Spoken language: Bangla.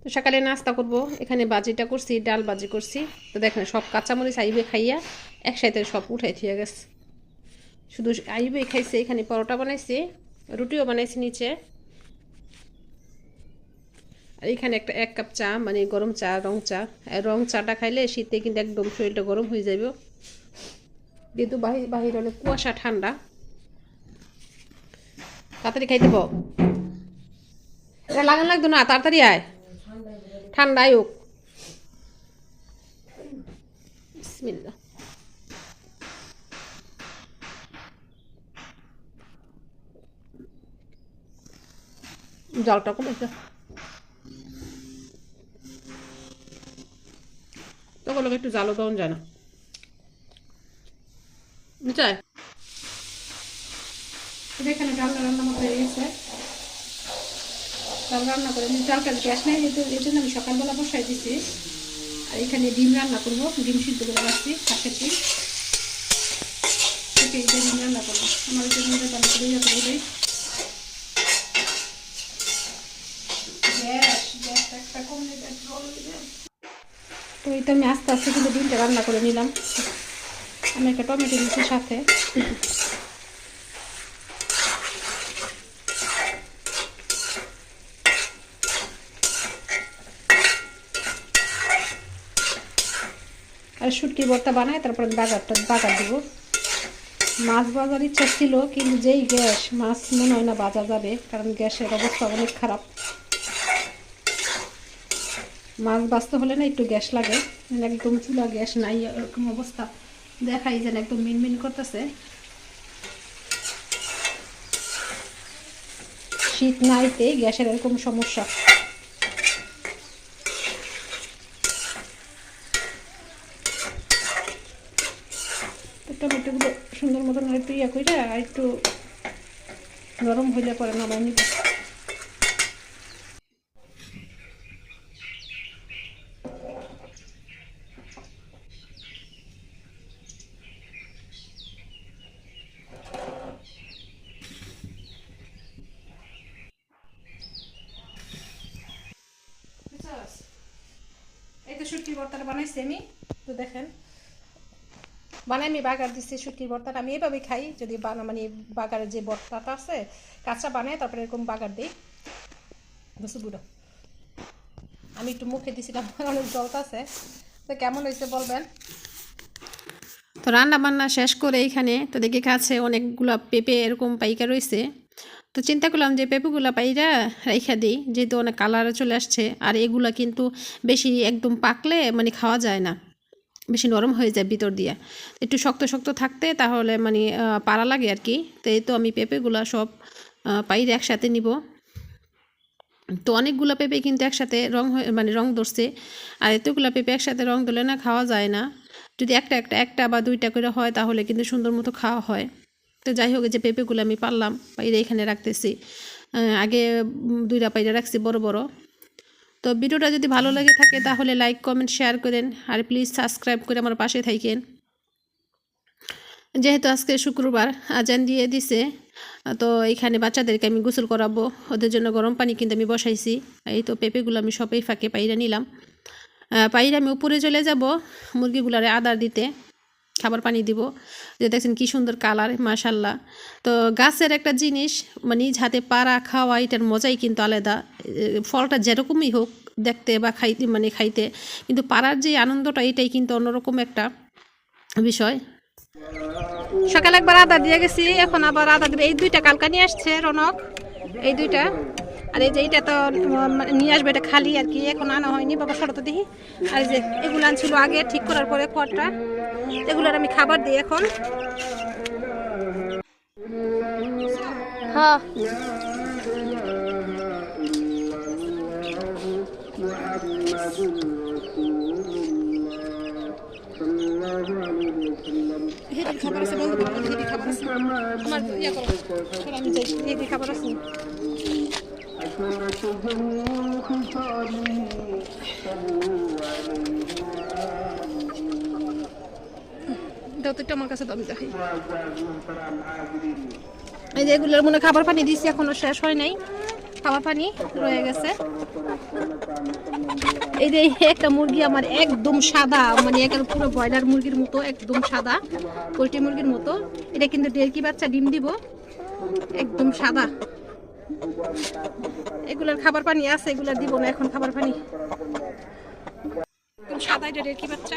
তো সকালে নাস্তা করব, এখানে বাজিটা করছি, ডাল বাজি করছি। তো দেখেন সব কাঁচামরিচ আইবে খাইয়া একসাথে সব উঠাই থিয়ে গেছে। শুধু আইবে খাইছে, এখানে পরোটা বানাইছি, রুটিও বানাইছি নিচে। আর এখানে একটা 1 কাপ চা, মানে গরম চা, রং চা। রং চাটা খাইলে শীতে কিন্তু একদম শরীরটা গরম হয়ে যাবে, যেহেতু বাহির হলে কুয়াশা ঠান্ডা। তাড়াতাড়ি খাই দেবো, এটা লাগান লাগতো না, তাড়াতাড়ি আয়, ঠান্ডায় হোক। বিসমিল্লাহ। জলটা কমেছে, তখন একটু জালো দেওয়া যায় না, বুঝায়। এখানে ডাল রান্না মতো হয়ে গেছে। ডাল রান্না করে ডালটার গ্যাস নেই, এই জন্য আমি সকালবেলা বসাই দিছি। আর এখানে ডিম রান্না করবো, ডিম সিদ্ধ করে রাখছি, শাকের ডিম। ডিম রান্না করবো, আমার জন্য ভালো করে ইয়ে করে দেয়। তো এই তো আমি আস্তে আস্তে কিন্তু ডিমটা রান্না করে নিলাম। আমি একটা টমেটো দিচ্ছি সাথে। আর শুটকি ভর্তা বানাই, তারপরে বাগার দেবো। মাছ ভাজার ইচ্ছা ছিল, কিন্তু যেই গ্যাস, মাছ মনে হয় না বাজা যাবে, কারণ গ্যাসের অবস্থা অনেক খারাপ। মাছ বাঁচতে হলে না একটু গ্যাস লাগে, একদম চুলা গ্যাস নাই, এরকম অবস্থা দেখাই যেন একদম মিনমিন করতেছে। শীত নাইতে গ্যাসের এরকম সমস্যা। টমেটোগুলো সুন্দর মতন একটু ইয়া করে আর একটু নরম হইলে পরে নামাই নিব। এই তো শুটকির ভর্তাটা বানাইছি আমি, তো দেখেন বানাই আমি বাগার দিচ্ছি। শুটকির ভর্তাটা আমি এইভাবে খাই, যদি মানে বাগারের যে ভর্তাটা আছে কাঁচা বানাই, তারপরে এরকম বাগার দিই। বুঝছো বুড়ো, আমি একটু মুখে দিছিলাম, অনেক জলটা আছে। তো কেমন হয়েছে বলবেন। তো রান্না বান্না শেষ করে এইখানে তো দেখি কাছে অনেকগুলা পেঁপে এরকম পাইকা রয়েছে। তো চিন্তা করলাম যে পেঁপেগুলা পাইরা রাইখা দিই, যেহেতু অনেক কালারে চলে আসছে। আর এগুলা কিন্তু বেশি একদম পাকলে মানে খাওয়া যায় না, বেশি নরম হয়ে যায় ভিতর দিয়ে। একটু শক্ত শক্ত থাকতে তাহলে মানে পাড়া লাগে আর কি। তো এই তো আমি পেঁপেগুলা সব পাইরে একসাথে নিব। তো অনেকগুলো পেঁপে কিন্তু একসাথে মানে রং ধরছে। আর এতগুলো পেঁপে একসাথে রং ধরলে না খাওয়া যায় না। যদি একটা বা দুইটা করে হয় তাহলে কিন্তু সুন্দর মতো খাওয়া হয়। তো যাই হোক, যে পেঁপেগুলো আমি পারলাম পাইরে এখানে রাখতেছি। আগে 2টা পাইরে রাখছি বড় বড়। তো ভিডিওটা যদি ভালো লাগে থাকে তাহলে লাইক কমেন্ট শেয়ার করেন, আর প্লিজ সাবস্ক্রাইব করে আমার পাশে থাকেন। যেহেতু আজকে শুক্রবার, আজান দিয়ে দিছে, তো এখানে বাচ্চাদেরকে আমি গোসল করাবো, ওদের জন্য গরম পানি কিন্তু আমি বসাইছি। এই তো পেঁপেগুলো আমি সবাই ফাঁকে পাইরা নিলাম। পাইরা আমি উপরে চলে যাব মুরগিগুলারে আদার দিতে, খাবার পানি দিব। যে দেখছেন কি সুন্দর কালার, মাশাল্লাহ। তো গাছের একটা জিনিস মানে নিজ হাতে পাড়া খাওয়া, এটার মজাই কিন্তু আলাদা। ফলটা যেরকমই হোক দেখতে বা খাইতে, কিন্তু পাড়ার যে আনন্দটা, এটাই কিন্তু অন্যরকম একটা বিষয়। সকালে একবার আদা দিয়ে গেছি, এখন আবার আদা দিবে। এই 2টা কালকা নিয়ে আসছে রনক, এই 2টা। আর এই যে এইটা তো নিয়ে আসবে, এটা খালি আর কি, এখন আনা হয়নি। বাবা সরতে দেখি। আর যে এগুলো আনছিল আগে, ঠিক করার পরে খড়টা, এগুলোর আমি খাবার দিই এখন। হ্যাঁ হেঁটে খাবার আছে, বন্ধ করো, হেঁটে খাবার আছে আমার, ইয়ে করো, আমি যাই, হেঁটে খাবার আছে। দাও তো একটু আমার কাছে, দাবি দেখাই। এই যে এগুলোর মনে খাবার পানি দিচ্ছি, এখনো শেষ হয় নাই। খাওয়া পানি রয়ে গেছে। এই যে একটা মুরগি আমার একদম সাদা, মানে একেবারে পুরো ব্রয়লার মুরগির মতো একদম সাদা, পোল্ট্রি মুরগির মতো। এটা কিন্তু ডেরকি বাচ্চা ডিম দিব, একদম সাদা। এগুলার খাবার পানি আছে, এগুলা দিব না এখন খাবার পানি। সাদা এটা ডেরকি বাচ্চা।